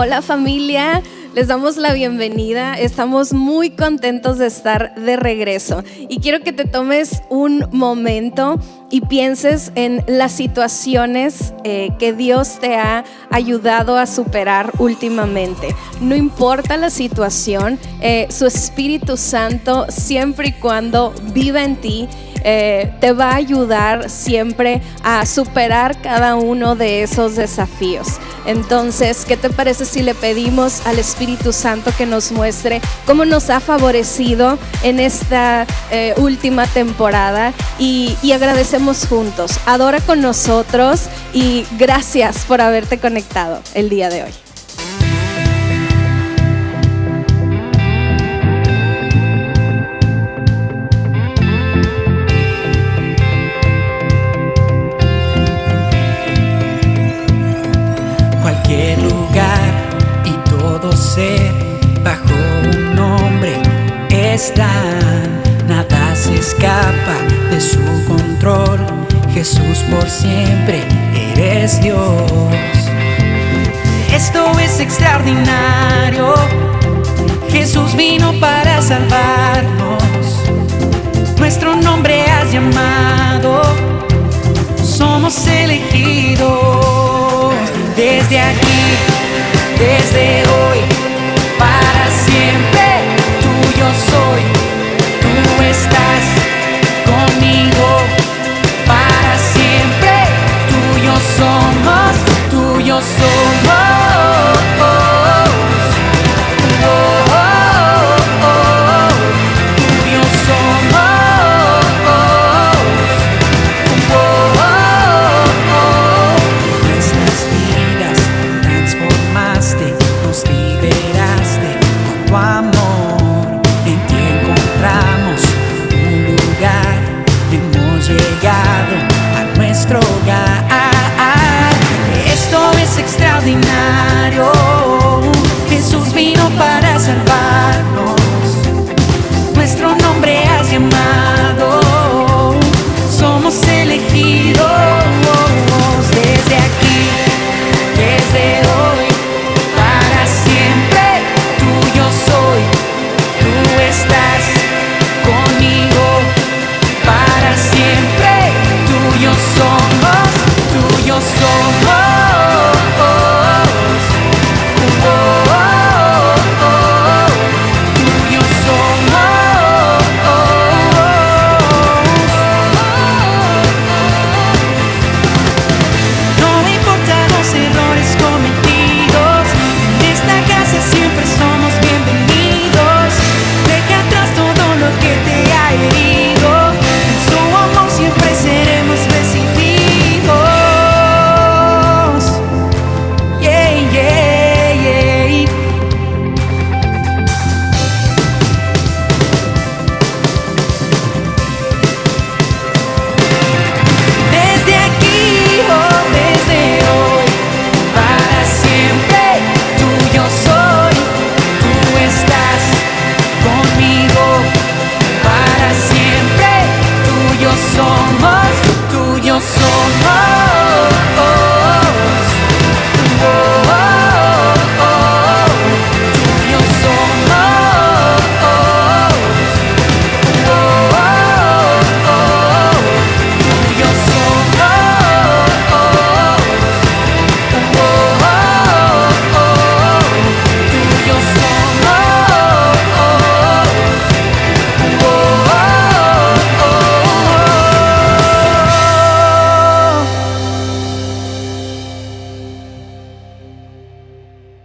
Hola familia, les damos la bienvenida. Estamos muy contentos de estar de regreso y quiero que te tomes un momento y pienses en las situaciones que Dios te ha ayudado a superar últimamente. No importa la situación, su Espíritu Santo, siempre y cuando viva en ti, te va a ayudar siempre a superar cada uno de esos desafíos. Entonces, ¿qué te parece si le pedimos al Espíritu Santo que nos muestre cómo nos ha favorecido en esta última temporada y agradecemos juntos? Adora con nosotros y gracias por haberte conectado el día de hoy. Cualquier lugar y todo ser bajo un nombre están, nada se escapa de su control. Jesús por siempre, eres Dios. Esto es extraordinario, Jesús vino para salvarnos. Nuestro nombre has llamado, somos elegidos. Desde aquí, desde hoy, para siempre, tuyo soy, tú estás conmigo, para siempre, tuyos somos, tuyos somos. Extraordinario, Jesús vino para salvarnos. Nuestro nombre has llamado, somos elegidos. Desde aquí, desde hoy, para siempre, tuyo soy, tú estás conmigo, para siempre, tuyos somos, tuyos somos.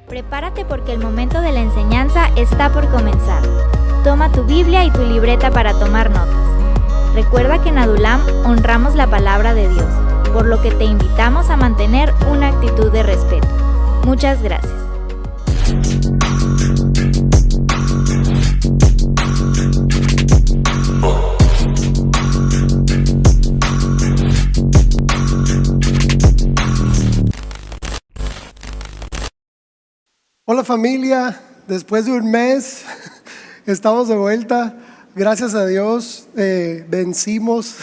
Prepárate porque el momento de la enseñanza está por comenzar. Toma tu Biblia y tu libreta para tomar notas. Recuerda que en Adulam honramos la palabra de Dios, por lo que te invitamos a mantener una actitud de respeto. Muchas gracias. Hola familia, después de un mes estamos de vuelta. Gracias a Dios vencimos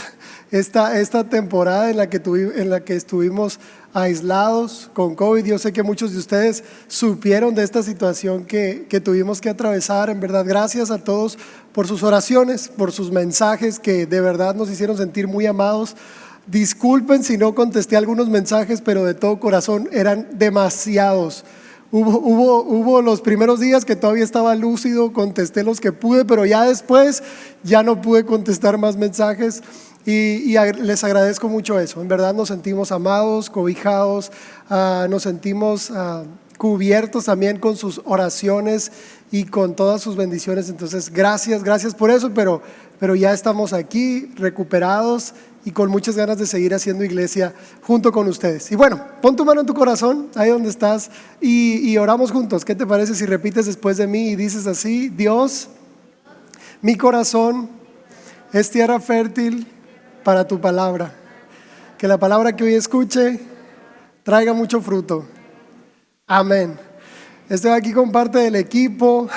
esta temporada en la que estuvimos aislados con COVID. Yo sé que muchos de ustedes supieron de esta situación que tuvimos que atravesar. En verdad, gracias a todos por sus oraciones, por sus mensajes que de verdad nos hicieron sentir muy amados. Disculpen si no contesté algunos mensajes, pero de todo corazón eran demasiados. Hubo los primeros días que todavía estaba lúcido, contesté los que pude, pero ya después ya no pude contestar más mensajes y les agradezco mucho eso. En verdad nos sentimos amados, cobijados, nos sentimos cubiertos también con sus oraciones y con todas sus bendiciones. Entonces gracias por eso, pero ya estamos aquí recuperados y con muchas ganas de seguir haciendo iglesia junto con ustedes. Y bueno, pon tu mano en tu corazón, ahí donde estás, y oramos juntos. ¿Qué te parece si repites después de mí y dices así: Dios, mi corazón es tierra fértil para tu palabra. Que la palabra que hoy escuche traiga mucho fruto. Amén. Estoy aquí con parte del equipo.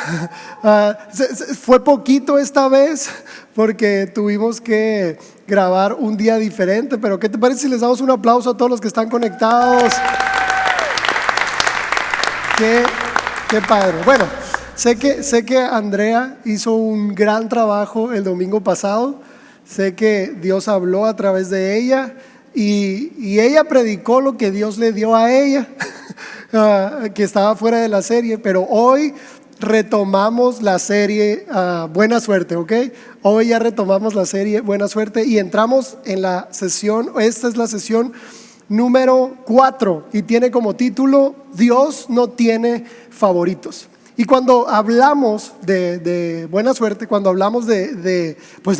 Fue poquito esta vez porque tuvimos que grabar un día diferente, pero ¿qué te parece si les damos un aplauso a todos los que están conectados? Qué padre. Bueno, sé que Andrea hizo un gran trabajo el domingo pasado. Sé que Dios habló a través de ella y ella predicó lo que Dios le dio a ella. Que estaba fuera de la serie, pero hoy retomamos la serie Buena Suerte, ¿ok? Hoy ya retomamos la serie Buena Suerte y entramos en la sesión. Esta es la sesión número 4 y tiene como título: Dios no tiene favoritos. Y cuando hablamos de buena suerte, cuando hablamos de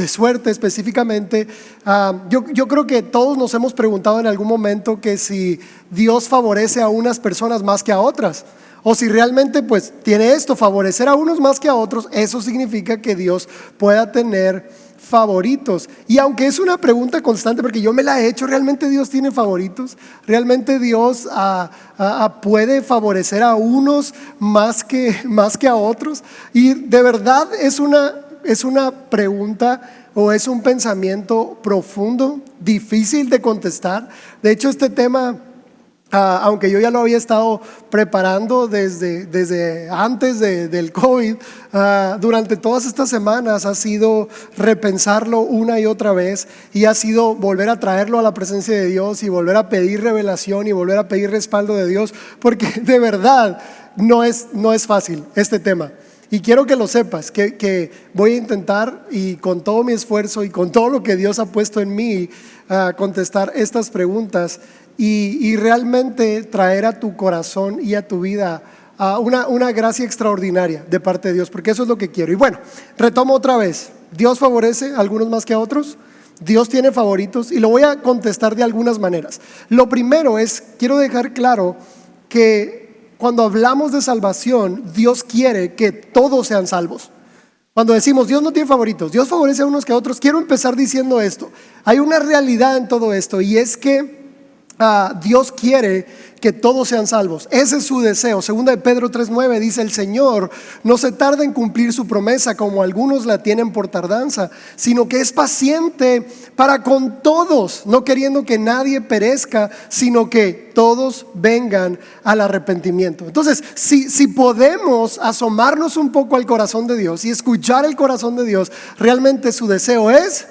suerte específicamente, yo creo que todos nos hemos preguntado en algún momento que si Dios favorece a unas personas más que a otras, o si realmente pues tiene esto, favorecer a unos más que a otros. Eso significa que Dios pueda tener favoritos. Y aunque es una pregunta constante, porque yo me la he hecho, ¿realmente Dios tiene favoritos? ¿Realmente Dios puede favorecer a unos más que a otros? Y de verdad es una pregunta o es un pensamiento profundo, difícil de contestar. De hecho, este tema, aunque yo ya lo había estado preparando desde antes del COVID, durante todas estas semanas ha sido repensarlo una y otra vez, y ha sido volver a traerlo a la presencia de Dios y volver a pedir revelación y volver a pedir respaldo de Dios, porque de verdad no es fácil este tema. Y quiero que lo sepas, que voy a intentar, y con todo mi esfuerzo y con todo lo que Dios ha puesto en mí, contestar estas preguntas y realmente traer a tu corazón y a tu vida una gracia extraordinaria de parte de Dios, porque eso es lo que quiero. Y bueno, retomo otra vez: Dios favorece a algunos más que a otros. Dios tiene favoritos, y lo voy a contestar de algunas maneras. Lo primero es, quiero dejar claro que cuando hablamos de salvación, Dios quiere que todos sean salvos. Cuando decimos Dios no tiene favoritos, Dios favorece a unos que a otros, quiero empezar diciendo esto: hay una realidad en todo esto, y es que Dios quiere que todos sean salvos. Ese es su deseo. Segunda de Pedro 3:9 dice: el Señor no se tarda en cumplir su promesa, como algunos la tienen por tardanza, sino que es paciente para con todos, no queriendo que nadie perezca, sino que todos vengan al arrepentimiento. Entonces, si podemos asomarnos un poco al corazón de Dios y escuchar el corazón de Dios, realmente su deseo es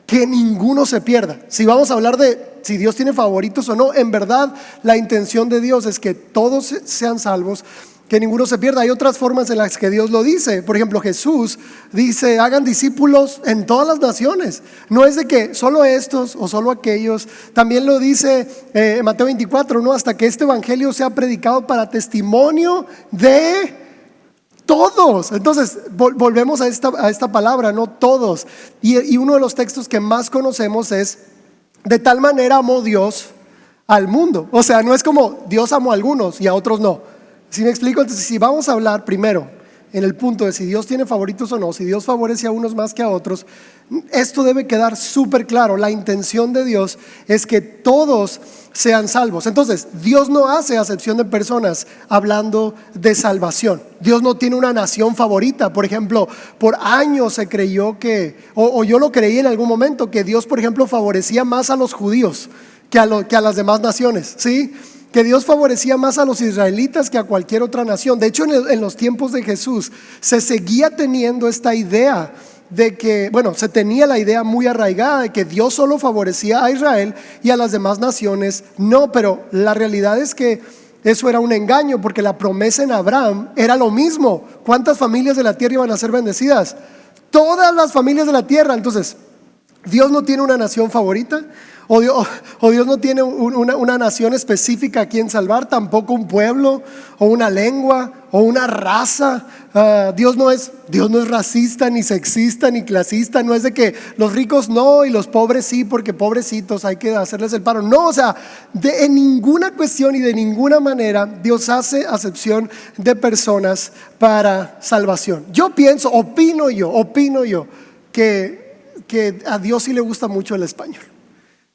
que ninguno se pierda. Si vamos a hablar de si Dios tiene favoritos o no, en verdad la intención de Dios es que todos sean salvos, que ninguno se pierda. Hay otras formas en las que Dios lo dice. Por ejemplo, Jesús dice: hagan discípulos en todas las naciones. No es de que solo estos o solo aquellos. También lo dice en Mateo 24, ¿no? Hasta que este evangelio sea predicado para testimonio de todos. Entonces volvemos a esta palabra, no todos. Y uno de los textos que más conocemos es: de tal manera amó Dios al mundo. O sea, no es como Dios amó a algunos y a otros no. ¿Sí me explico? Entonces, si vamos a hablar primero en el punto de si Dios tiene favoritos o no, si Dios favorece a unos más que a otros, esto debe quedar súper claro. La intención de Dios es que todos sean salvos. Entonces, Dios no hace acepción de personas hablando de salvación. Dios no tiene una nación favorita. Por ejemplo, por años se creyó o yo lo creí en algún momento, que Dios, por ejemplo, favorecía más a los judíos que a las demás naciones, ¿sí? Que Dios favorecía más a los israelitas que a cualquier otra nación. De hecho, en los tiempos de Jesús se seguía teniendo esta idea de que, se tenía la idea muy arraigada de que Dios solo favorecía a Israel y a las demás naciones no. Pero la realidad es que eso era un engaño, porque la promesa en Abraham era lo mismo. ¿Cuántas familias de la tierra iban a ser bendecidas? Todas las familias de la tierra. Entonces, Dios no tiene una nación favorita, o Dios no tiene una nación específica a quien salvar, tampoco un pueblo o una lengua o una raza. Dios no es racista, ni sexista, ni clasista. No es de que los ricos no y los pobres sí, porque pobrecitos hay que hacerles el paro. No, en ninguna cuestión y de ninguna manera Dios hace acepción de personas para salvación. Opino yo que a Dios sí le gusta mucho el español.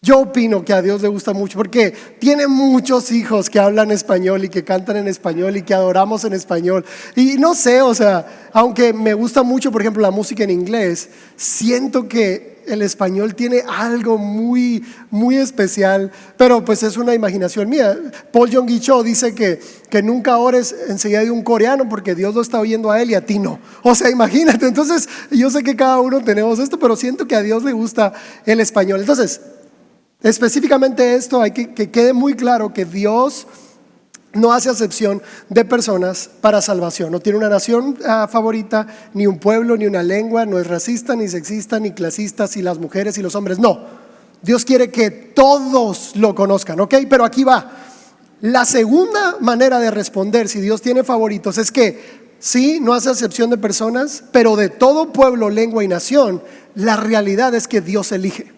Yo opino que a Dios le gusta mucho, porque tiene muchos hijos que hablan español y que cantan en español y que adoramos en español. Y no sé, aunque me gusta mucho, por ejemplo, la música en inglés, siento que el español tiene algo muy, muy especial, pero pues es una imaginación mía. Paul Yonggi Cho dice que nunca ores enseguida de un coreano, porque Dios lo está oyendo a él y a ti no. Imagínate. Entonces, yo sé que cada uno tenemos esto, pero siento que a Dios le gusta el español. Entonces, específicamente esto, hay que quede muy claro que Dios no hace acepción de personas para salvación. No tiene una nación favorita, ni un pueblo, ni una lengua. No es racista, ni sexista, ni clasista, si las mujeres y los hombres. No, Dios quiere que todos lo conozcan, ¿ok? Pero aquí va. La segunda manera de responder si Dios tiene favoritos es que sí, no hace acepción de personas, pero de todo pueblo, lengua y nación, la realidad es que Dios elige.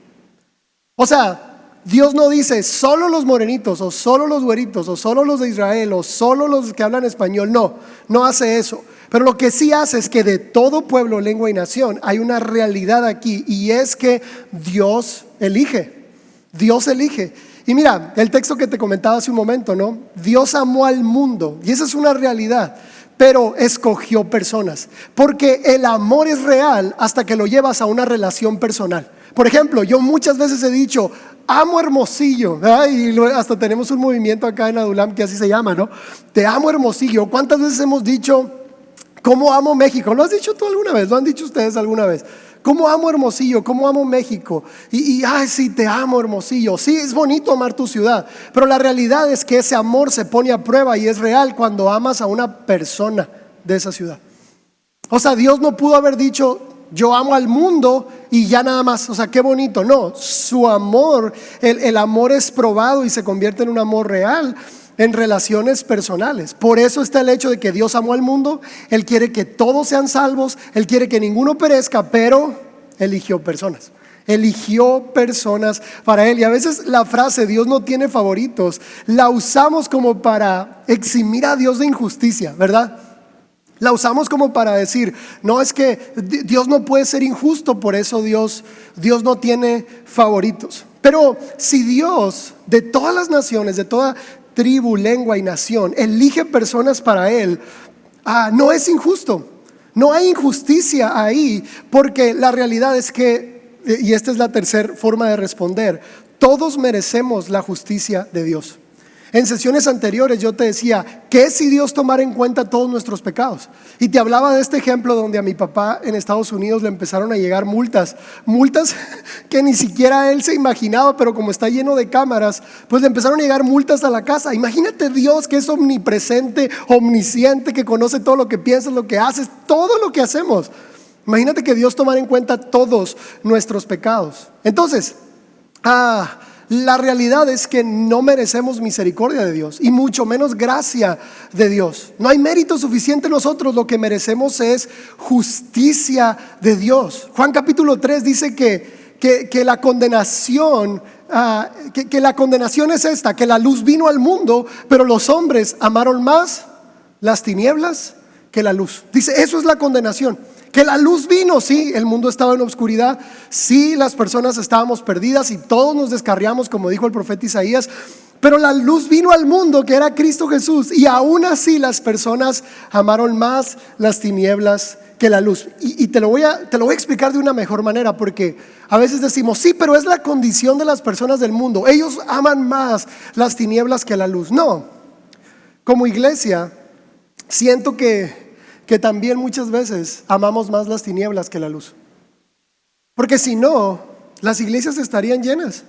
Dios no dice solo los morenitos, o solo los güeritos, o solo los de Israel, o solo los que hablan español. No hace eso. Pero lo que sí hace es que de todo pueblo, lengua y nación hay una realidad aquí, y es que Dios elige. Dios elige. Y mira, el texto que te comentaba hace un momento, ¿no? Dios amó al mundo, y esa es una realidad, pero escogió personas, porque el amor es real hasta que lo llevas a una relación personal. Por ejemplo, yo muchas veces he dicho, amo Hermosillo, ¿verdad? Y hasta tenemos un movimiento acá en Adulam que así se llama, ¿no? Te amo Hermosillo. ¿Cuántas veces hemos dicho, cómo amo México? ¿Lo has dicho tú alguna vez? ¿Lo han dicho ustedes alguna vez? ¿Cómo amo Hermosillo? ¿Cómo amo México? Ay, sí, te amo Hermosillo. Sí, es bonito amar tu ciudad, pero la realidad es que ese amor se pone a prueba y es real cuando amas a una persona de esa ciudad. Dios no pudo haber dicho, yo amo al mundo y ya nada más, qué bonito. No, su amor, el amor es probado y se convierte en un amor real en relaciones personales. Por eso está el hecho de que Dios amó al mundo. Él quiere que todos sean salvos, Él quiere que ninguno perezca, pero eligió personas. Eligió personas para Él. Y a veces la frase Dios no tiene favoritos la usamos como para eximir a Dios de injusticia, ¿verdad? La usamos como para decir, no, es que Dios no puede ser injusto, por eso Dios no tiene favoritos. Pero si Dios, de todas las naciones, de toda tribu, lengua y nación, elige personas para Él, no es injusto. No hay injusticia ahí, porque la realidad es que, y esta es la tercera forma de responder, todos merecemos la justicia de Dios. En sesiones anteriores yo te decía, ¿qué si Dios tomara en cuenta todos nuestros pecados? Y te hablaba de este ejemplo donde a mi papá en Estados Unidos le empezaron a llegar multas que ni siquiera él se imaginaba, pero como está lleno de cámaras, pues le empezaron a llegar multas a la casa. Imagínate Dios, que es omnipresente, omnisciente, que conoce todo lo que piensas, lo que haces, todo lo que hacemos. Imagínate que Dios tomara en cuenta todos nuestros pecados. Entonces, la realidad es que no merecemos misericordia de Dios, y mucho menos gracia de Dios. No hay mérito suficiente en nosotros, lo que merecemos es justicia de Dios. Juan capítulo 3 dice que la condenación, que la condenación es esta, que la luz vino al mundo, pero los hombres amaron más las tinieblas que la luz. Dice, eso es la condenación. Que la luz vino, sí, el mundo estaba en oscuridad, sí, las personas estábamos perdidas y todos nos descarriamos, como dijo el profeta Isaías, pero la luz vino al mundo, que era Cristo Jesús, y aún así las personas amaron más las tinieblas que la luz. Y te lo voy a explicar de una mejor manera, porque a veces decimos, sí, pero es la condición de las personas del mundo, ellos aman más las tinieblas que la luz. No, como iglesia siento que también muchas veces amamos más las tinieblas que la luz, porque si no, las iglesias estarían llenas.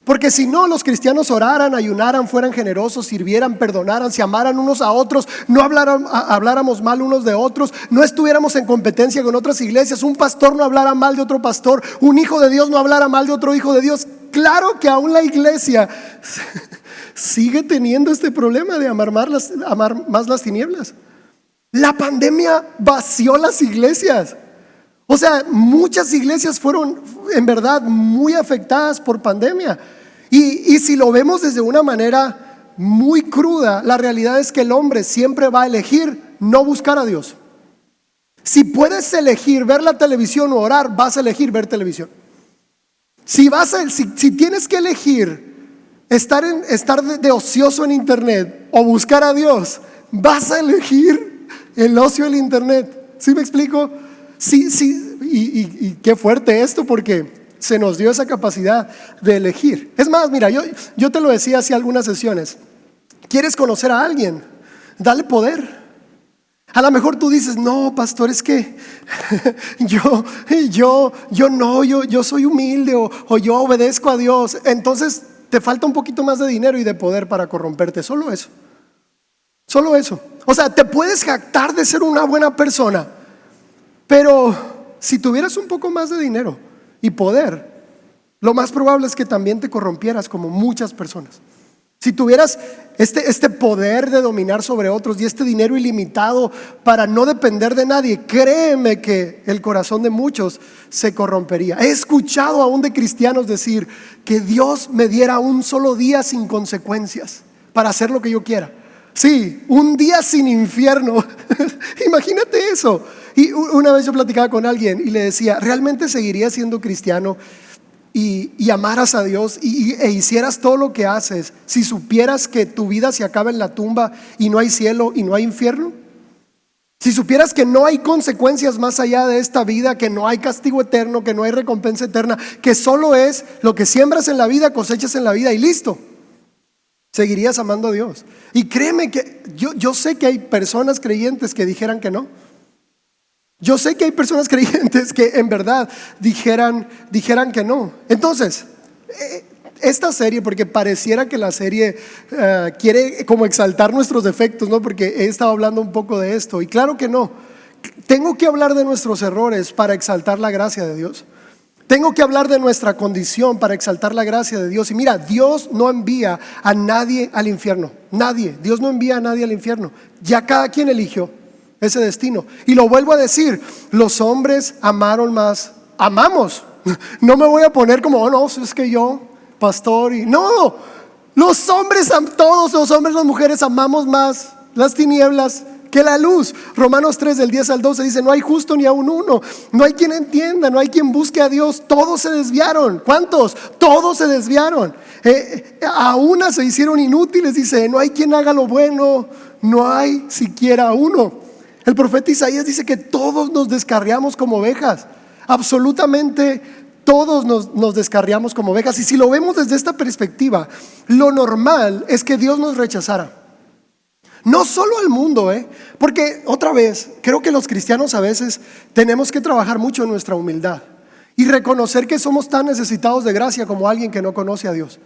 Porque si no, los cristianos oraran, ayunaran, fueran generosos, sirvieran, perdonaran, se amaran unos a otros, no habláramos mal unos de otros, no estuviéramos en competencia con otras iglesias, un pastor no hablara mal de otro pastor, un hijo de Dios no hablara mal de otro hijo de Dios. Claro que aún la iglesia sigue teniendo este problema de amar más las tinieblas. La pandemia vació las iglesias. O sea, muchas iglesias fueron en verdad muy afectadas por pandemia. Y si lo vemos desde una manera muy cruda, la realidad es que el hombre siempre va a elegir no buscar a Dios. Si puedes elegir ver la televisión o orar, vas a elegir ver televisión. Si tienes que elegir estar de ocioso en internet o buscar a Dios, vas a elegir el ocio del internet. ¿Sí me explico? Sí, y qué fuerte esto, porque se nos dio esa capacidad de elegir. Es más, mira, yo te lo decía hace algunas sesiones. ¿Quieres conocer a alguien? Dale poder. A lo mejor tú dices, no, pastor, es que yo soy humilde o yo obedezco a Dios. Entonces te falta un poquito más de dinero y de poder para corromperte. Solo eso. Solo eso. O sea, te puedes jactar de ser una buena persona, pero si tuvieras un poco más de dinero y poder, lo más probable es que también te corrompieras como muchas personas. Si tuvieras este poder de dominar sobre otros y este dinero ilimitado para no depender de nadie, créeme que el corazón de muchos se corrompería. He escuchado aún de cristianos decir que Dios me diera un solo día sin consecuencias para hacer lo que yo quiera. Sí, un día sin infierno. Imagínate eso. Y una vez yo platicaba con alguien y le decía, ¿realmente seguirías siendo cristiano y amaras a Dios e hicieras todo lo que haces si supieras que tu vida se acaba en la tumba y no hay cielo y no hay infierno? Si supieras que no hay consecuencias más allá de esta vida, que no hay castigo eterno, que no hay recompensa eterna, que solo es lo que siembras en la vida, cosechas en la vida y listo. ¿Seguirías amando a Dios? Y créeme que yo sé que hay personas creyentes que dijeran que no. Yo sé que hay personas creyentes que en verdad dijeran que no. Entonces, esta serie, porque pareciera que la serie quiere como exaltar nuestros defectos, ¿no? Porque he estado hablando un poco de esto. Y claro que no. Tengo que hablar de nuestros errores para exaltar la gracia de Dios. Tengo que hablar de nuestra condición para exaltar la gracia de Dios. Y mira, Dios no envía a nadie al infierno. Nadie. Dios no envía a nadie al infierno. Ya cada quien eligió ese destino. Y lo vuelvo a decir, los hombres amamos. No me voy a poner como, oh no, es que yo, pastor, y no. Los hombres, todos los hombres, las mujeres amamos más las tinieblas que la luz. Romanos 3 del 10 al 12 dice, no hay justo ni aun uno, no hay quien entienda, no hay quien busque a Dios, todos se desviaron. ¿Cuántos? Todos se desviaron, a una se hicieron inútiles, dice, no hay quien haga lo bueno, no hay siquiera uno. El profeta Isaías dice que todos nos descarriamos como ovejas, absolutamente todos nos descarriamos como ovejas. Y si lo vemos desde esta perspectiva, lo normal es que Dios nos rechazara. No solo al mundo, porque otra vez, creo que los cristianos a veces tenemos que trabajar mucho en nuestra humildad y reconocer que somos tan necesitados de gracia como alguien que no conoce a Dios,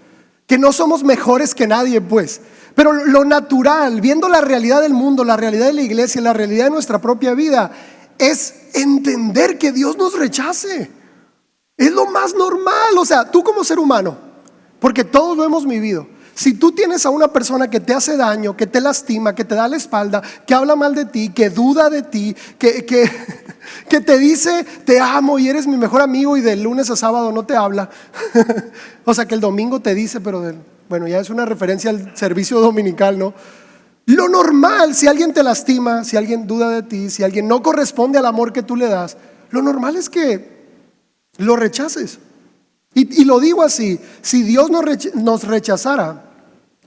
que no somos mejores que nadie, pues. Pero lo natural, viendo la realidad del mundo, la realidad de la iglesia, la realidad de nuestra propia vida, es entender que Dios nos rechace. Es lo más normal. O sea, tú como ser humano, porque todos lo hemos vivido, si tú tienes a una persona que te hace daño, que te lastima, que te da la espalda, que habla mal de ti, que duda de ti, que te dice te amo y eres mi mejor amigo y del lunes a sábado no te habla, o sea que el domingo te dice, pero bueno, ya es una referencia al servicio dominical, ¿no? Lo normal, si alguien te lastima, si alguien duda de ti, si alguien no corresponde al amor que tú le das, lo normal es que lo rechaces. Y lo digo así, si Dios nos rechazara,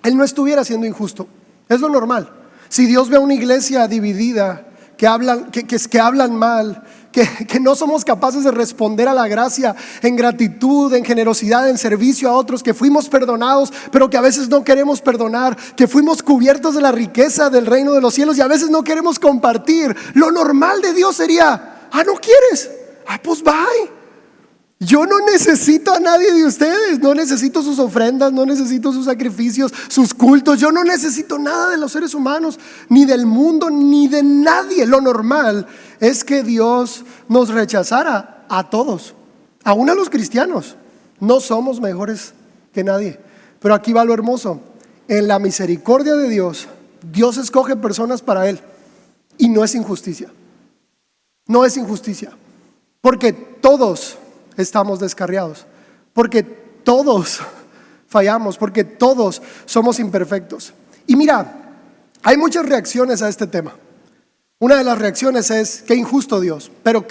Él no estuviera siendo injusto. Es lo normal. Si Dios ve a una iglesia dividida, que hablan mal, que no somos capaces de responder a la gracia en gratitud, en generosidad, en servicio a otros, que fuimos perdonados, pero que a veces no queremos perdonar, que fuimos cubiertos de la riqueza del reino de los cielos y a veces no queremos compartir, lo normal de Dios sería: ¿no quieres? Pues bye. Yo no necesito a nadie de ustedes, no necesito sus ofrendas, no necesito sus sacrificios, sus cultos. Yo no necesito nada de los seres humanos, ni del mundo, ni de nadie. Lo normal es que Dios nos rechazara a todos, aún a los cristianos. No somos mejores que nadie. Pero aquí va lo hermoso: en la misericordia de Dios, Dios escoge personas para Él. Y no es injusticia. No es injusticia. Porque todos estamos descarriados, porque todos fallamos, porque todos somos imperfectos. Y mira, hay muchas reacciones a este tema. Una de las reacciones es: qué injusto Dios. Pero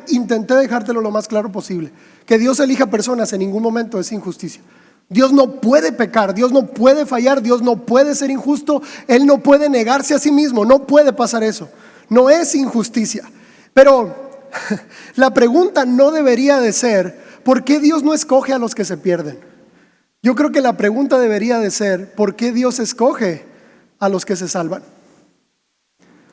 intenté dejártelo lo más claro posible. Que Dios elija personas en ningún momento es injusticia. Dios no puede pecar, Dios no puede fallar, Dios no puede ser injusto, Él no puede negarse a sí mismo, no puede pasar eso. No es injusticia. Pero la pregunta no debería de ser: ¿por qué Dios no escoge a los que se pierden? Yo creo que la pregunta debería de ser: ¿por qué Dios escoge a los que se salvan?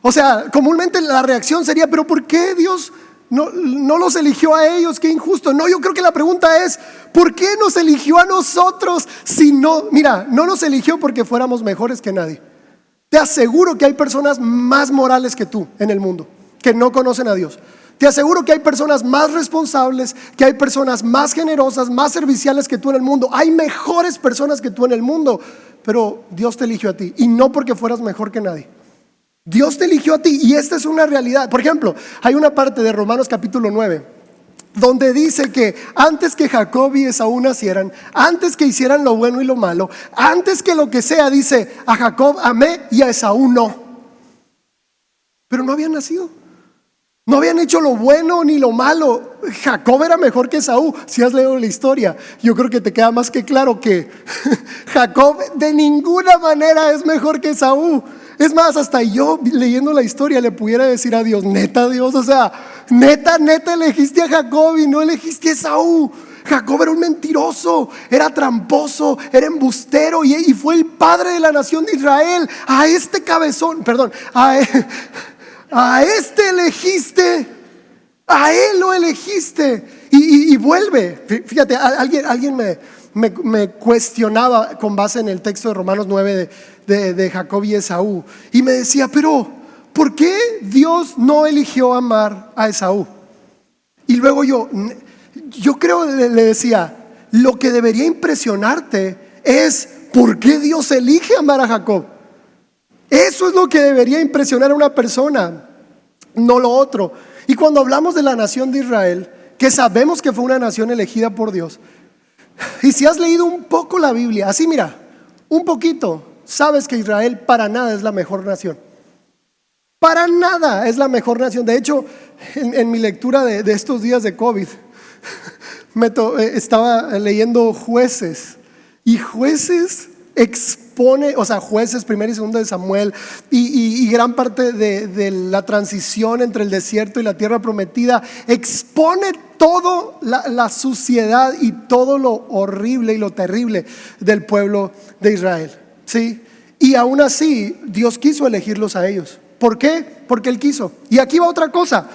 O sea, comúnmente la reacción sería: ¿pero por qué Dios no los eligió a ellos? Qué injusto. No, yo creo que la pregunta es: ¿por qué nos eligió a nosotros? Si no, mira, no nos eligió porque fuéramos mejores que nadie. Te aseguro que hay personas más morales que tú en el mundo, que no conocen a Dios. Te aseguro que hay personas más responsables, que hay personas más generosas, más serviciales que tú en el mundo. Hay mejores personas que tú en el mundo, pero Dios te eligió a ti, y no porque fueras mejor que nadie. Dios te eligió a ti, y esta es una realidad. Por ejemplo, hay una parte de Romanos capítulo 9 donde dice que antes que Jacob y Esaú nacieran, antes que hicieran lo bueno y lo malo, antes que lo que sea, dice: a Jacob amé y a Esaú no. Pero no habían nacido. No habían hecho lo bueno ni lo malo. Jacob era mejor que Esaú. Si has leído la historia, yo creo que te queda más que claro que Jacob de ninguna manera es mejor que Esaú. Es más, hasta yo leyendo la historia le pudiera decir a Dios: neta Dios, o sea, neta elegiste a Jacob y no elegiste a Esaú. Jacob era un mentiroso, era tramposo, era embustero y fue el padre de la nación de Israel. A este cabezón, perdón, a este elegiste, a él lo elegiste. Y vuelve. Fíjate, alguien me cuestionaba con base en el texto de Romanos 9 de Jacob y Esaú, y me decía: pero ¿por qué Dios no eligió amar a Esaú? Y luego yo creo, le decía: lo que debería impresionarte es ¿por qué Dios elige amar a Jacob? Eso es lo que debería impresionar a una persona, no lo otro. Y cuando hablamos de la nación de Israel, que sabemos que fue una nación elegida por Dios, y si has leído un poco la Biblia, así mira, un poquito, sabes que Israel para nada es la mejor nación. Para nada es la mejor nación. De hecho, en mi lectura de estos días de COVID, estaba leyendo Jueces, y Jueces expone, o sea, Jueces 1 y 2 de Samuel y gran parte de la transición entre el desierto y la tierra prometida, expone toda la suciedad y todo lo horrible y lo terrible del pueblo de Israel, ¿sí? Y aún así Dios quiso elegirlos a ellos. ¿Por qué? Porque Él quiso. Y aquí va otra cosa: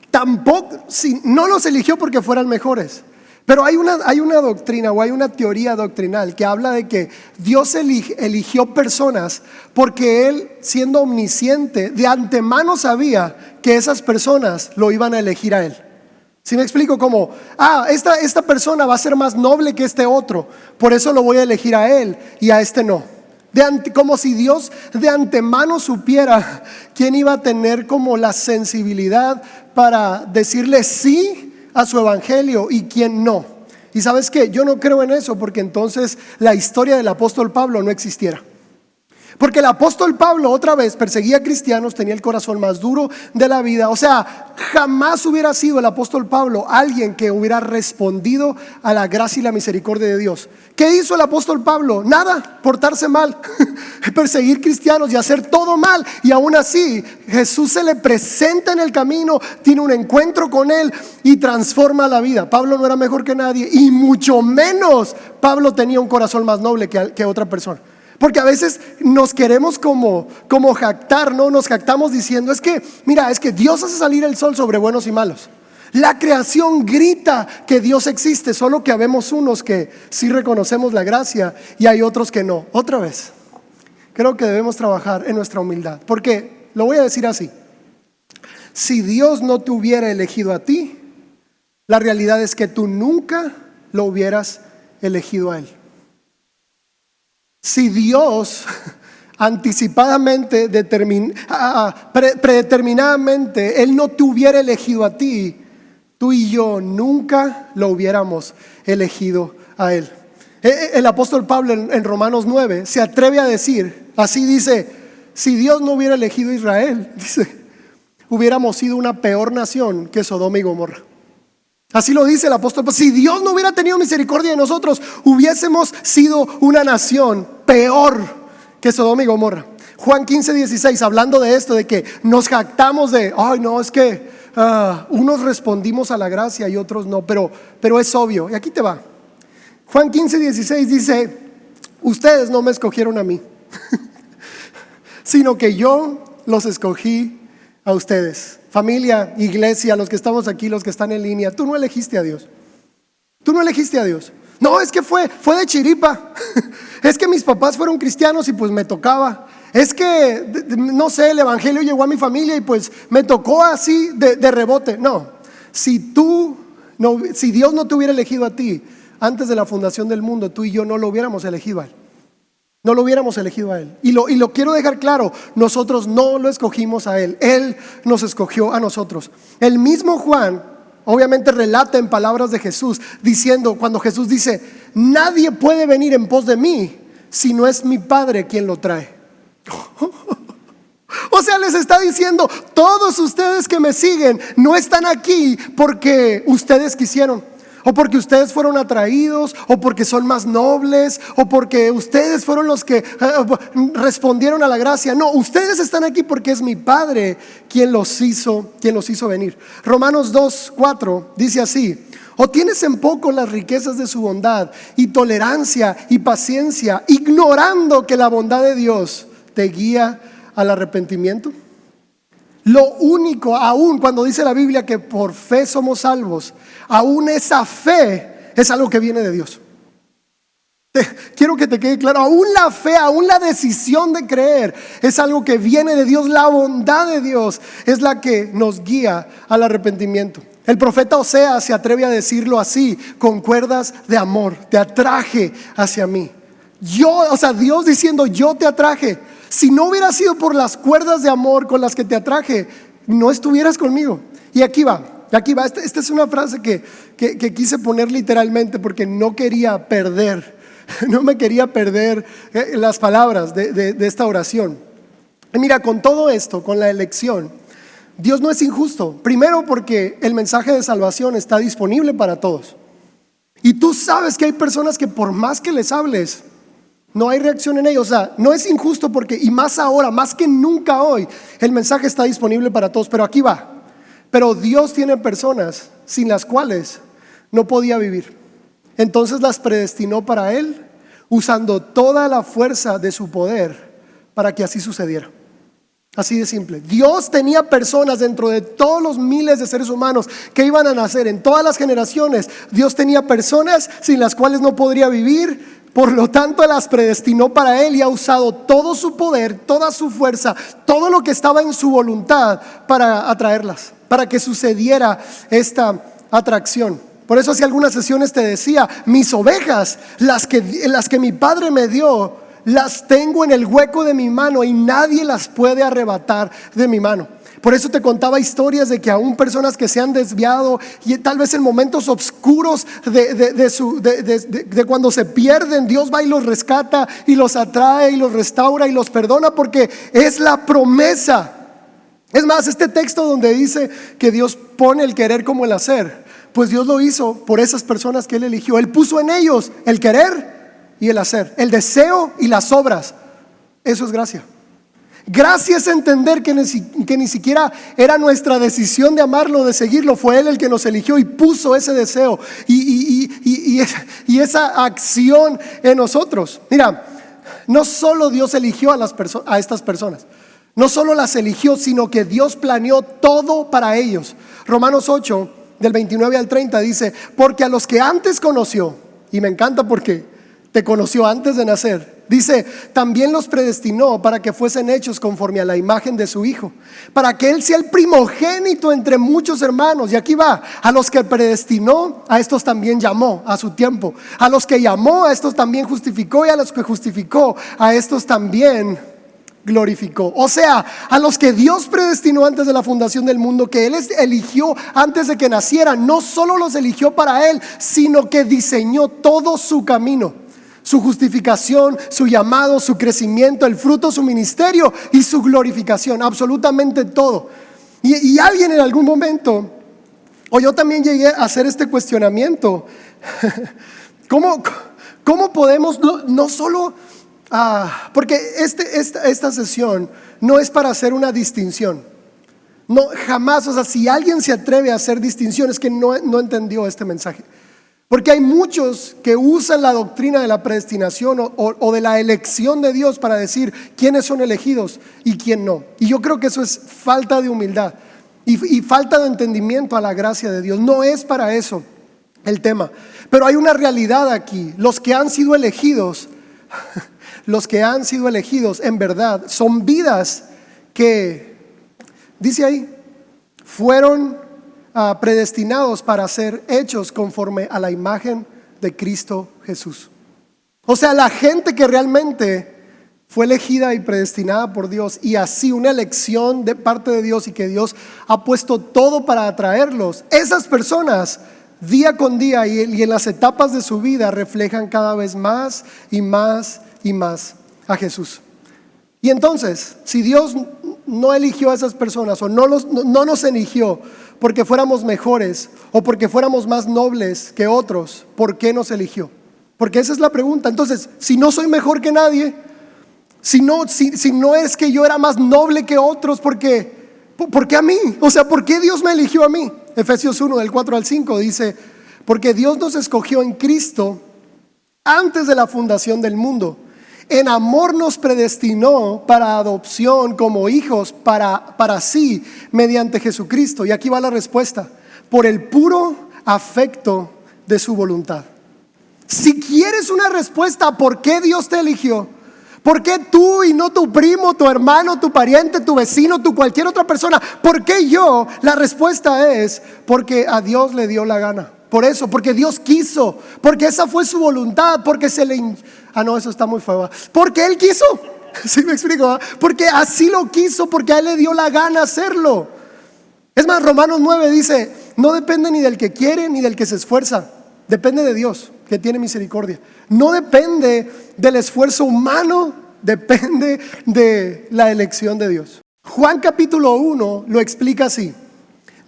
tampoco, no los eligió porque fueran mejores. Pero hay una doctrina o hay una teoría doctrinal que habla de que Dios eligió personas porque Él, siendo omnisciente, de antemano sabía que esas personas lo iban a elegir a Él. ¿Sí me explico? Como, esta persona va a ser más noble que este otro, por eso lo voy a elegir a él y a este no. Como si Dios de antemano supiera quién iba a tener como la sensibilidad para decirle sí a su evangelio y quién no. Y sabes qué, yo no creo en eso, porque entonces la historia del apóstol Pablo no existiera. Porque el apóstol Pablo otra vez perseguía a cristianos, tenía el corazón más duro de la vida. O sea, jamás hubiera sido el apóstol Pablo alguien que hubiera respondido a la gracia y la misericordia de Dios. ¿Qué hizo el apóstol Pablo? Nada, portarse mal, perseguir cristianos y hacer todo mal. Y aún así, Jesús se le presenta en el camino, tiene un encuentro con él y transforma la vida. Pablo no era mejor que nadie, y mucho menos Pablo tenía un corazón más noble que otra persona. Porque a veces nos queremos como jactar, ¿no? Nos jactamos diciendo, es que Dios hace salir el sol sobre buenos y malos. La creación grita que Dios existe, solo que habemos unos que sí reconocemos la gracia y hay otros que no. Otra vez, creo que debemos trabajar en nuestra humildad, porque lo voy a decir así: si Dios no te hubiera elegido a ti, la realidad es que tú nunca lo hubieras elegido a Él. Si Dios anticipadamente, predeterminadamente, Él no te hubiera elegido a ti, tú y yo nunca lo hubiéramos elegido a Él. El apóstol Pablo en Romanos 9 se atreve a decir, así dice: si Dios no hubiera elegido a Israel, dice, hubiéramos sido una peor nación que Sodoma y Gomorra. Así lo dice el apóstol. Si Dios no hubiera tenido misericordia de nosotros, hubiésemos sido una nación peor que Sodoma y Gomorra. Juan 15:16, hablando de esto, de que nos jactamos de, ay no, es que unos respondimos a la gracia y otros no, pero es obvio. Y aquí te va. Juan 15:16 dice: ustedes no me escogieron a mí, sino que yo los escogí a ustedes. Familia, iglesia, los que estamos aquí, los que están en línea, tú no elegiste a Dios. Tú no elegiste a Dios. No, es que fue de chiripa. Es que mis papás fueron cristianos y pues me tocaba. Es que, no sé, el evangelio llegó a mi familia y pues me tocó así de rebote. No, si Dios no te hubiera elegido a ti antes de la fundación del mundo, tú y yo no lo hubiéramos elegido a Él. No lo hubiéramos elegido a Él. Y lo quiero dejar claro: nosotros no lo escogimos a Él, Él nos escogió a nosotros. El mismo Juan obviamente relata en palabras de Jesús, diciendo, cuando Jesús dice: nadie puede venir en pos de mí si no es mi Padre quien lo trae. O sea, les está diciendo: todos ustedes que me siguen no están aquí porque ustedes quisieron, o porque ustedes fueron atraídos, o porque son más nobles, o porque ustedes fueron los que respondieron a la gracia. No, ustedes están aquí porque es mi Padre quien los hizo venir. Romanos 2:4 dice así: ¿o tienes en poco las riquezas de su bondad y tolerancia y paciencia, ignorando que la bondad de Dios te guía al arrepentimiento? Lo único, aún cuando dice la Biblia que por fe somos salvos, aún esa fe es algo que viene de Dios. Quiero que te quede claro: aún la fe, aún la decisión de creer es algo que viene de Dios. La bondad de Dios es la que nos guía al arrepentimiento. El profeta Oseas se atreve a decirlo así: con cuerdas de amor te atraje hacia mí. Dios diciendo: yo te atraje. Si no hubiera sido por las cuerdas de amor con las que te atraje, no estuvieras conmigo. Y aquí va. Esta es una frase que quise poner literalmente porque no me quería perder las palabras de esta oración. Y mira, con todo esto, con la elección, Dios no es injusto. Primero, porque el mensaje de salvación está disponible para todos. Y tú sabes que hay personas que por más que les hables, no hay reacción en ellos. O sea, no es injusto porque, y más ahora, más que nunca hoy, el mensaje está disponible para todos. Pero aquí va. Pero Dios tiene personas sin las cuales no podía vivir. Entonces las predestinó para Él, usando toda la fuerza de su poder para que así sucediera. Así de simple. Dios tenía personas dentro de todos los miles de seres humanos que iban a nacer en todas las generaciones. Dios tenía personas sin las cuales no podría vivir. Por lo tanto, las predestinó para Él y ha usado todo su poder, toda su fuerza, todo lo que estaba en su voluntad para atraerlas, para que sucediera esta atracción. Por eso hace algunas sesiones te decía: mis ovejas, las que mi Padre me dio, las tengo en el hueco de mi mano y nadie las puede arrebatar de mi mano. Por eso te contaba historias de que aún personas que se han desviado y tal vez en momentos oscuros de cuando se pierden, Dios va y los rescata y los atrae y los restaura y los perdona, porque es la promesa. Es más, este texto donde dice que Dios pone el querer como el hacer, pues Dios lo hizo por esas personas que Él eligió. Él puso en ellos el querer y el hacer, el deseo y las obras. Eso es gracia. Gracia es entender que ni siquiera era nuestra decisión de amarlo, de seguirlo. Fue Él el que nos eligió y puso ese deseo y esa acción en nosotros. Mira, no solo Dios eligió a estas personas, no solo las eligió, sino que Dios planeó todo para ellos. Romanos 8, del 29 al 30 dice: porque a los que antes conoció, y me encanta porque te conoció antes de nacer, dice, también los predestinó para que fuesen hechos conforme a la imagen de su Hijo, para que Él sea el primogénito entre muchos hermanos. Y aquí va: a los que predestinó, a estos también llamó a su tiempo. A los que llamó, a estos también justificó. Y a los que justificó, a estos también glorificó. O sea, a los que Dios predestinó antes de la fundación del mundo, que Él eligió antes de que nacieran, no solo los eligió para Él, sino que diseñó todo su camino, su justificación, su llamado, su crecimiento, el fruto, su ministerio y su glorificación, absolutamente todo. Y alguien en algún momento, o yo también llegué a hacer este cuestionamiento: ¿cómo podemos no solo... porque esta sesión no es para hacer una distinción. No, jamás. O sea, si alguien se atreve a hacer distinción, es que no entendió este mensaje. Porque hay muchos que usan la doctrina de la predestinación o de la elección de Dios para decir quiénes son elegidos y quién no. Y yo creo que eso es falta de humildad y falta de entendimiento a la gracia de Dios. No es para eso el tema. Pero hay una realidad aquí: los que han sido elegidos en verdad son vidas que, dice ahí, fueron predestinados para ser hechos conforme a la imagen de Cristo Jesús. O sea, la gente que realmente fue elegida y predestinada por Dios, y así una elección de parte de Dios, y que Dios ha puesto todo para atraerlos, esas personas día con día y en las etapas de su vida reflejan cada vez más y más y más a Jesús. Y entonces, si Dios no eligió a esas personas, o no nos eligió porque fuéramos mejores o porque fuéramos más nobles que otros, ¿por qué nos eligió? Porque esa es la pregunta. Entonces, si no soy mejor que nadie, si no es que yo era más noble que otros, ¿por qué a mí? O sea, ¿por qué Dios me eligió a mí? Efesios 1, del 4 al 5 dice: porque Dios nos escogió en Cristo antes de la fundación del mundo. En amor nos predestinó para adopción como hijos para sí, mediante Jesucristo. Y aquí va la respuesta: por el puro afecto de su voluntad. Si quieres una respuesta a por qué Dios te eligió, por qué tú y no tu primo, tu hermano, tu pariente, tu vecino, tu cualquier otra persona, ¿por qué yo? La respuesta es: porque a Dios le dio la gana. Por eso, porque Dios quiso, porque esa fue su voluntad, porque no, eso está muy feo. Porque Él quiso. ¿Sí me explico? Porque así lo quiso, porque a Él le dio la gana hacerlo. Es más, Romanos 9 dice: no depende ni del que quiere ni del que se esfuerza, depende de Dios, que tiene misericordia. No depende del esfuerzo humano, depende de la elección de Dios. Juan capítulo 1 lo explica así.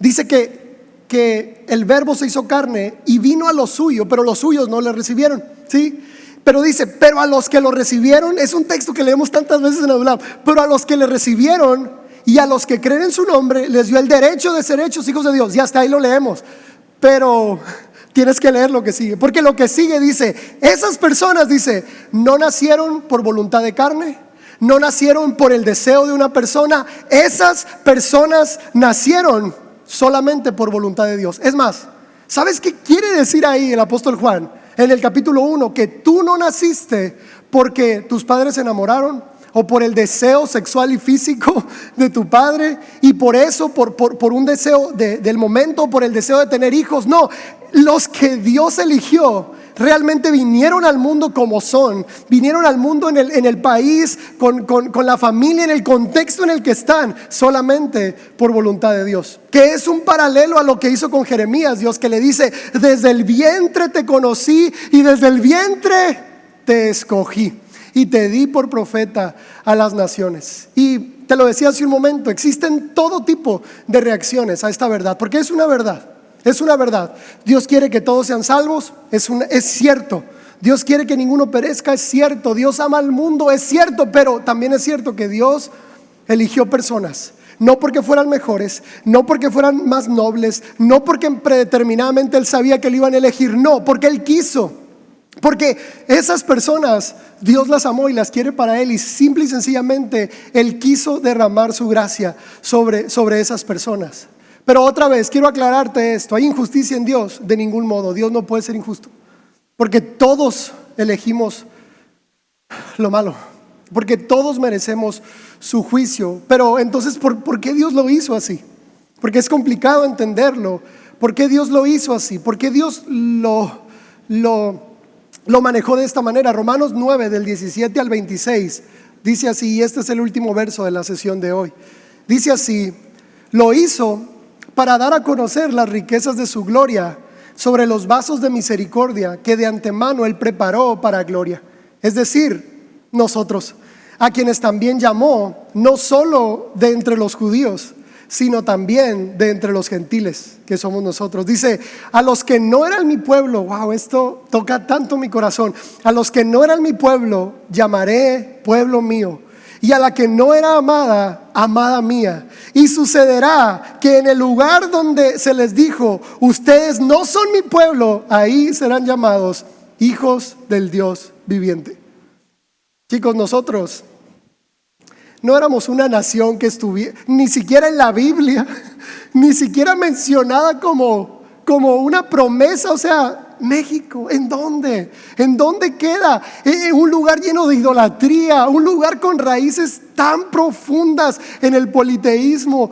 Dice que el verbo se hizo carne y vino a lo suyo, pero los suyos no le recibieron, ¿sí? Pero dice: pero a los que lo recibieron, es un texto que leemos tantas veces en Adulam, pero a los que le recibieron y a los que creen en su nombre, les dio el derecho de ser hechos hijos de Dios. Y hasta ahí lo leemos, pero tienes que leer lo que sigue, porque lo que sigue dice: esas personas, dice, no nacieron por voluntad de carne, no nacieron por el deseo de una persona. Esas personas nacieron solamente por voluntad de Dios. Es más, ¿sabes qué quiere decir ahí el apóstol Juan en el capítulo 1? Que tú no naciste porque tus padres se enamoraron, o por el deseo sexual y físico de tu padre, y por eso, por un deseo del momento, por el deseo de tener hijos. No, los que Dios eligió realmente vinieron al mundo como son, vinieron al mundo en el país, con la familia, en el contexto en el que están, solamente por voluntad de Dios. Que es un paralelo a lo que hizo con Jeremías, Dios, que le dice: desde el vientre te conocí y desde el vientre te escogí y te di por profeta a las naciones. Y te lo decía hace un momento, existen todo tipo de reacciones a esta verdad, porque es una verdad. Es una verdad. Dios quiere que todos sean salvos, es cierto. Dios quiere que ninguno perezca, es cierto. Dios ama al mundo, es cierto. Pero también es cierto que Dios eligió personas, no porque fueran mejores, no porque fueran más nobles, no porque predeterminadamente Él sabía que lo iban a elegir, no, porque Él quiso. Porque esas personas Dios las amó y las quiere para Él, y simple y sencillamente Él quiso derramar su gracia sobre esas personas. Pero otra vez quiero aclararte esto: hay injusticia en Dios, de ningún modo. Dios no puede ser injusto, porque todos elegimos lo malo, porque todos merecemos su juicio. Pero entonces, ¿por qué Dios lo hizo así? Porque es complicado entenderlo. ¿Por qué Dios lo hizo así? ¿Por qué Dios lo manejó de esta manera? Romanos 9, del 17 al 26, dice así, y este es el último verso de la sesión de hoy. Dice así: lo hizo para dar a conocer las riquezas de su gloria sobre los vasos de misericordia que de antemano Él preparó para gloria. Es decir, nosotros, a quienes también llamó, no solo de entre los judíos, sino también de entre los gentiles, que somos nosotros. Dice: a los que no eran mi pueblo, wow, esto toca tanto mi corazón. A los que no eran mi pueblo, llamaré pueblo mío. Y a la que no era amada, amada mía. Y sucederá que en el lugar donde se les dijo: ustedes no son mi pueblo, ahí serán llamados hijos del Dios viviente. Chicos, nosotros no éramos una nación que estuviera ni siquiera en la Biblia, ni siquiera mencionada como una promesa. O sea, México, ¿en dónde? ¿En dónde queda? Un lugar lleno de idolatría, un lugar con raíces tan profundas en el politeísmo.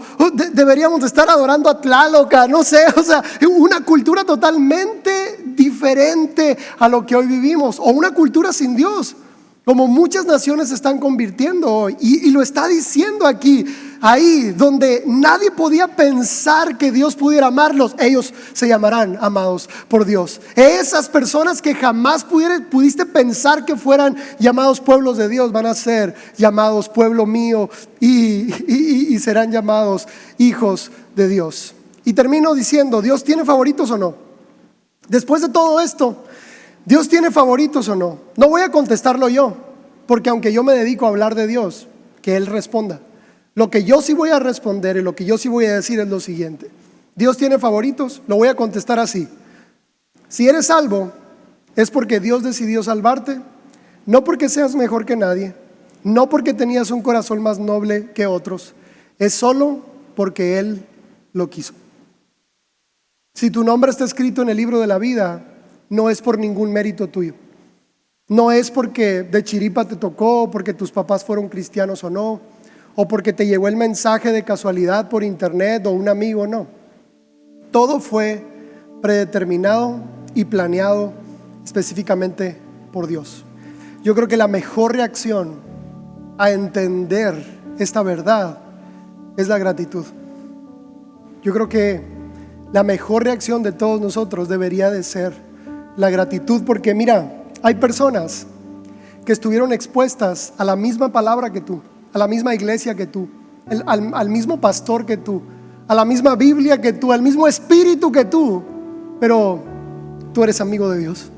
Deberíamos estar adorando a Tlaloc, no sé, o sea, una cultura totalmente diferente a lo que hoy vivimos, o una cultura sin Dios, como muchas naciones se están convirtiendo hoy. Y lo está diciendo aquí, ahí donde nadie podía pensar que Dios pudiera amarlos, ellos se llamarán amados por Dios. Esas personas que jamás pudiste pensar que fueran llamados pueblos de Dios, van a ser llamados pueblo mío y serán llamados hijos de Dios. Y termino diciendo: ¿Dios tiene favoritos o no? Después de todo esto, ¿Dios tiene favoritos o no? No voy a contestarlo yo, porque aunque yo me dedico a hablar de Dios, que Él responda. Lo que yo sí voy a responder y lo que yo sí voy a decir es lo siguiente: ¿Dios tiene favoritos? Lo voy a contestar así: si eres salvo, es porque Dios decidió salvarte, no porque seas mejor que nadie, no porque tenías un corazón más noble que otros, es solo porque Él lo quiso. Si tu nombre está escrito en el libro de la vida, no es por ningún mérito tuyo. No es porque de chiripa te tocó, porque tus papás fueron cristianos o no, o porque te llegó el mensaje de casualidad por internet o un amigo, no. Todo fue predeterminado y planeado específicamente por Dios. Yo creo que la mejor reacción a entender esta verdad es la gratitud. Yo creo que la mejor reacción de todos nosotros debería de ser la gratitud, porque mira, hay personas que estuvieron expuestas a la misma palabra que tú, a la misma iglesia que tú, al mismo pastor que tú, a la misma Biblia que tú, al mismo espíritu que tú, pero tú eres amigo de Dios.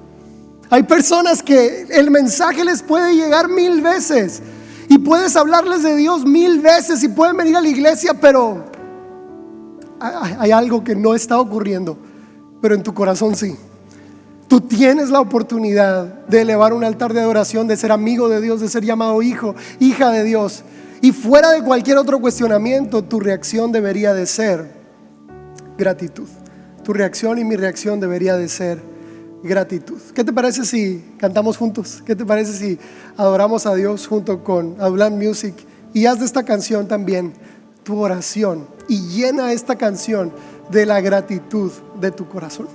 Hay personas que el mensaje les puede llegar 1000 veces y puedes hablarles de Dios 1000 veces y pueden venir a la iglesia, pero hay algo que no está ocurriendo, pero en tu corazón sí. Tú tienes la oportunidad de elevar un altar de adoración, de ser amigo de Dios, de ser llamado hijo, hija de Dios. Y fuera de cualquier otro cuestionamiento, tu reacción debería de ser gratitud. Tu reacción y mi reacción debería de ser gratitud. ¿Qué te parece si cantamos juntos? ¿Qué te parece si adoramos a Dios junto con Adulam Music? Y haz de esta canción también tu oración y llena esta canción de la gratitud de tu corazón.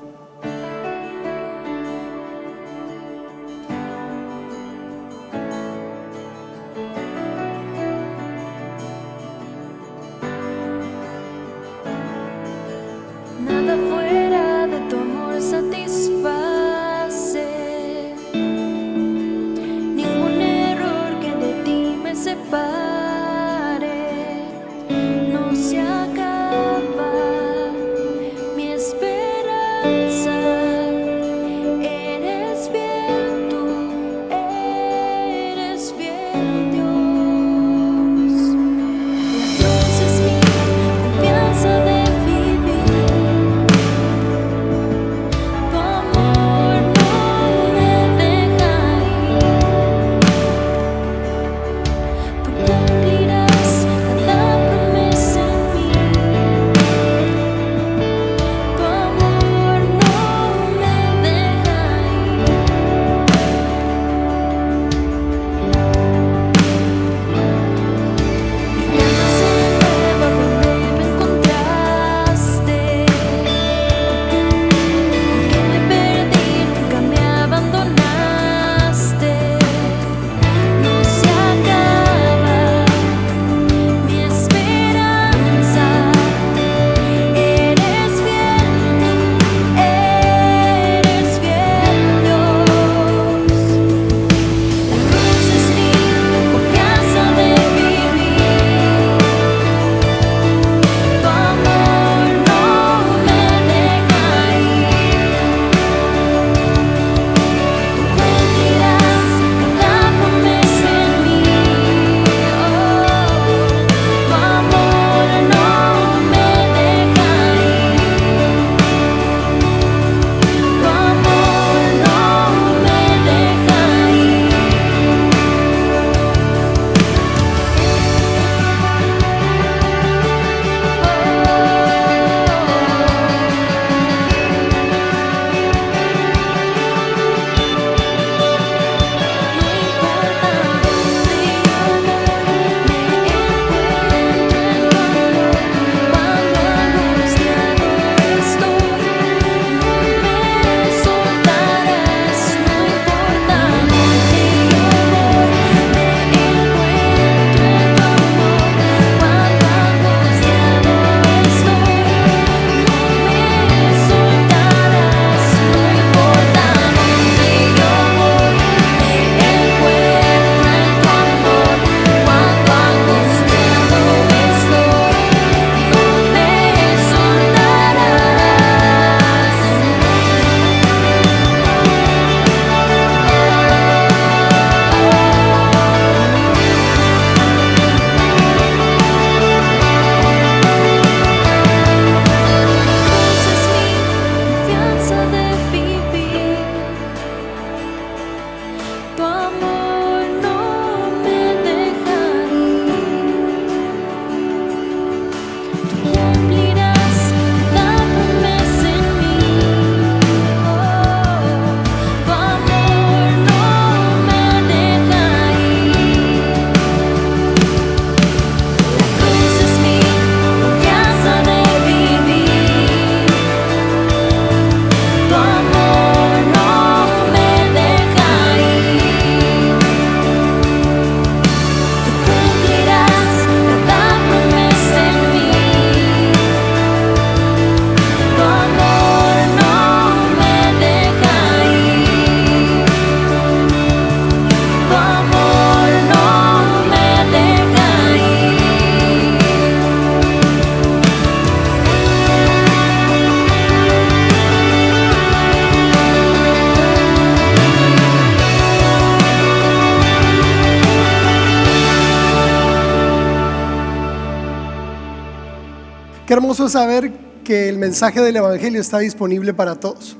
Qué hermoso es saber que el mensaje del Evangelio está disponible para todos.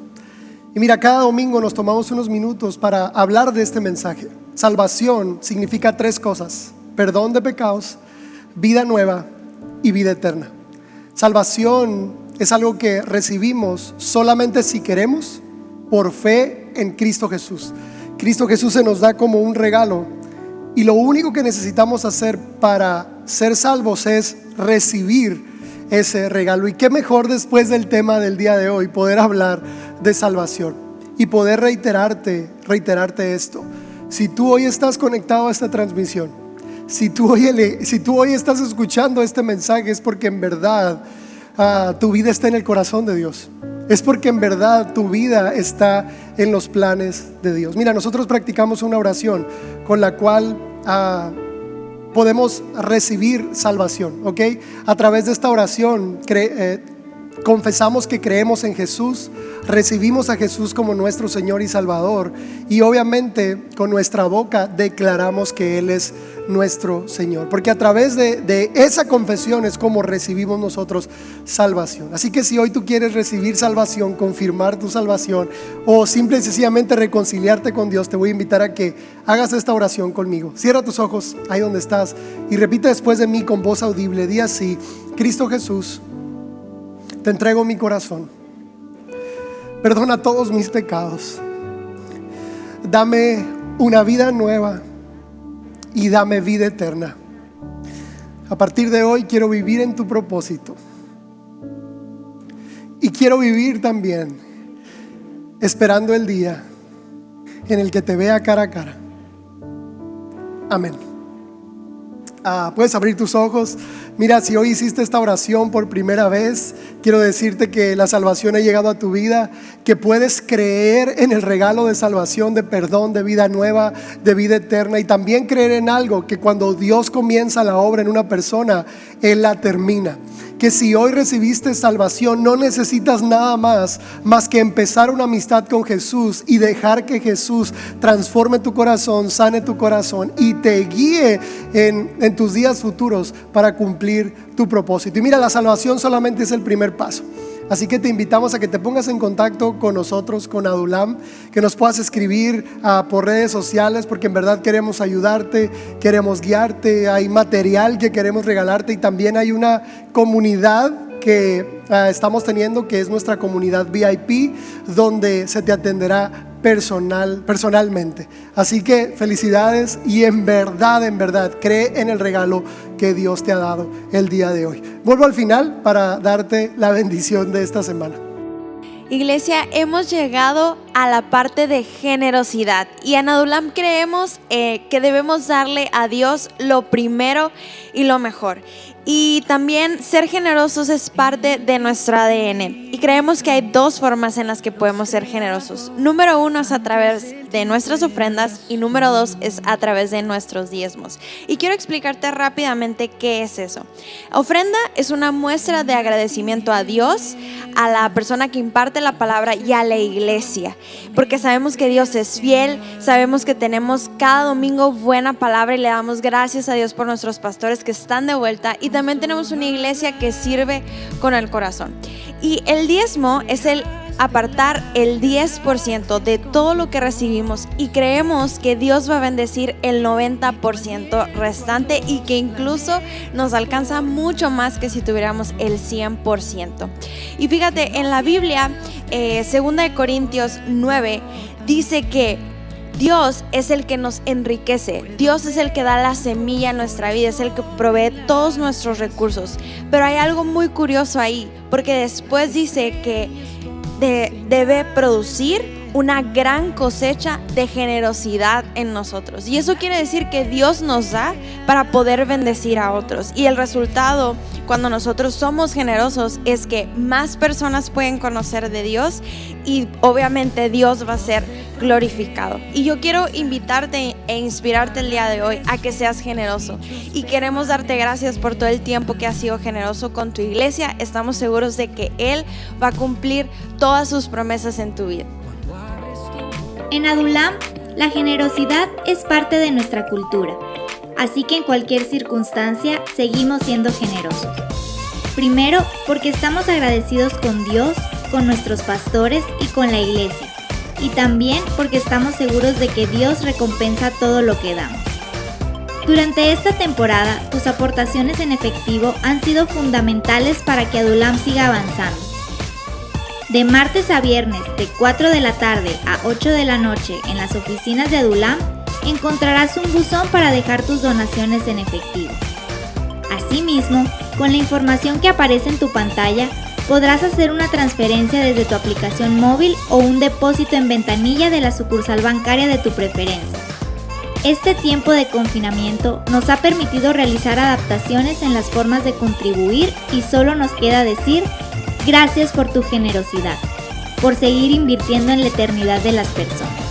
Y mira, cada domingo nos tomamos unos minutos para hablar de este mensaje. Salvación significa 3 cosas: perdón de pecados, vida nueva y vida eterna. Salvación es algo que recibimos solamente si queremos, por fe en Cristo Jesús. Cristo Jesús se nos da como un regalo, y lo único que necesitamos hacer para ser salvos es recibir ese regalo. Y qué mejor, después del tema del día de hoy, poder hablar de salvación y poder reiterarte esto. Si tú hoy estás conectado a esta transmisión, si tú hoy estás escuchando este mensaje, es porque en verdad tu vida está en el corazón de Dios. Es porque en verdad tu vida está en los planes de Dios. Mira, nosotros practicamos una oración con la cual podemos recibir salvación, ¿ok? A través de esta oración confesamos que creemos en Jesús, recibimos a Jesús como nuestro Señor y Salvador, y obviamente con nuestra boca declaramos que Él es nuestro Señor, porque a través de esa confesión es como recibimos nosotros salvación. Así que si hoy tú quieres recibir salvación, confirmar tu salvación, o simple y sencillamente reconciliarte con Dios, te voy a invitar a que hagas esta oración conmigo. Cierra tus ojos ahí donde estás y repite después de mí con voz audible. Di así: Cristo Jesús, te entrego mi corazón, perdona todos mis pecados, dame una vida nueva y dame vida eterna. A partir de hoy quiero vivir en tu propósito, y quiero vivir también esperando el día en el que te vea cara a cara. Amén. Puedes abrir tus ojos. Mira, si hoy hiciste esta oración por primera vez, quiero decirte que la salvación ha llegado a tu vida, que puedes creer en el regalo de salvación, de perdón, de vida nueva, de vida eterna, y también creer en algo, que cuando Dios comienza la obra en una persona, Él la termina. Que si hoy recibiste salvación, no necesitas nada más que empezar una amistad con Jesús y dejar que Jesús transforme tu corazón, sane tu corazón y te guíe en tus días futuros para cumplir tu propósito. Y mira, la salvación solamente es el primer paso. Así que te invitamos a que te pongas en contacto con nosotros, con Adulam, que nos puedas escribir por redes sociales, porque en verdad queremos ayudarte, queremos guiarte. Hay material que queremos regalarte, y también hay una comunidad que estamos teniendo, que es nuestra comunidad VIP, donde se te atenderá personalmente. Así que felicidades, y en verdad cree en el regalo que Dios te ha dado el día de hoy. Vuelvo al final para darte la bendición de esta semana. Iglesia, hemos llegado a la parte de generosidad, y en Adulam creemos que debemos darle a Dios lo primero y lo mejor. Y también ser generosos es parte de nuestro ADN, y creemos que hay 2 formas en las que podemos ser generosos. Número 1 es a través de nuestras ofrendas, y número 2 es a través de nuestros diezmos. Y quiero explicarte rápidamente qué es eso. Ofrenda es una muestra de agradecimiento a Dios, a la persona que imparte la palabra y a la iglesia, porque sabemos que Dios es fiel, sabemos que tenemos cada domingo buena palabra, y le damos gracias a Dios por nuestros pastores que están de vuelta, y también tenemos una iglesia que sirve con el corazón. Y el diezmo es el apartar el 10% de todo lo que recibimos, y creemos que Dios va a bendecir el 90% restante, y que incluso nos alcanza mucho más que si tuviéramos el 100%. Y fíjate, en la Biblia, 2 Corintios 9 dice que Dios es el que nos enriquece, Dios es el que da la semilla en nuestra vida, es el que provee todos nuestros recursos. Pero hay algo muy curioso ahí, porque después dice que debe producir una gran cosecha de generosidad en nosotros. Y eso quiere decir que Dios nos da para poder bendecir a otros. Y el resultado, cuando nosotros somos generosos, es que más personas pueden conocer de Dios, y obviamente Dios va a ser glorificado. Y yo quiero invitarte e inspirarte el día de hoy a que seas generoso. Y queremos darte gracias por todo el tiempo que has sido generoso con tu iglesia. Estamos seguros de que Él va a cumplir todas sus promesas en tu vida. En Adulam, la generosidad es parte de nuestra cultura, así que en cualquier circunstancia seguimos siendo generosos. Primero, porque estamos agradecidos con Dios, con nuestros pastores y con la iglesia. Y también porque estamos seguros de que Dios recompensa todo lo que damos. Durante esta temporada, tus aportaciones en efectivo han sido fundamentales para que Adulam siga avanzando. De martes a viernes, de 4 de la tarde a 8 de la noche, en las oficinas de Adulam, encontrarás un buzón para dejar tus donaciones en efectivo. Asimismo, con la información que aparece en tu pantalla, podrás hacer una transferencia desde tu aplicación móvil o un depósito en ventanilla de la sucursal bancaria de tu preferencia. Este tiempo de confinamiento nos ha permitido realizar adaptaciones en las formas de contribuir y solo nos queda decir gracias por tu generosidad, por seguir invirtiendo en la eternidad de las personas.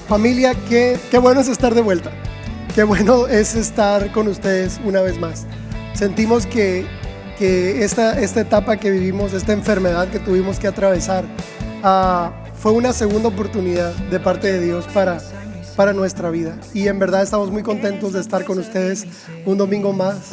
Familia, qué bueno es estar de vuelta. Qué bueno es estar con ustedes una vez más. Sentimos que esta etapa que vivimos, esta enfermedad que tuvimos que atravesar, fue una segunda oportunidad de parte de Dios para nuestra vida. Y en verdad estamos muy contentos de estar con ustedes un domingo más.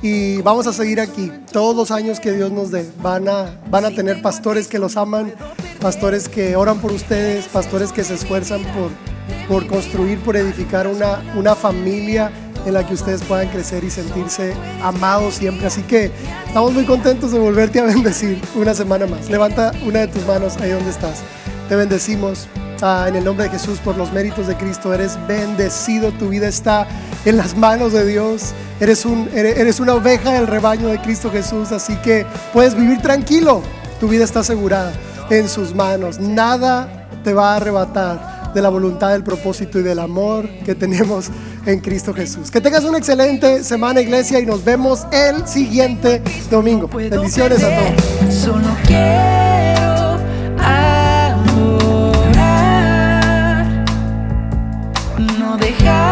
Y vamos a seguir aquí todos los años que Dios nos dé. Van a tener pastores que los aman, pastores que oran por ustedes, pastores que se esfuerzan por construir, por edificar una familia en la que ustedes puedan crecer y sentirse amados siempre. Así que estamos muy contentos de volverte a bendecir una semana más. Levanta una de tus manos ahí donde estás. Te bendecimos en el nombre de Jesús por los méritos de Cristo. Eres bendecido, tu vida está en las manos de Dios. Eres una oveja del rebaño de Cristo Jesús, así que puedes vivir tranquilo. Tu vida está asegurada en sus manos. Nada te va a arrebatar de la voluntad, del propósito y del amor que tenemos en Cristo Jesús. Que tengas una excelente semana, iglesia, y nos vemos el siguiente domingo. Bendiciones a todos. Solo quiero adorar, no dejar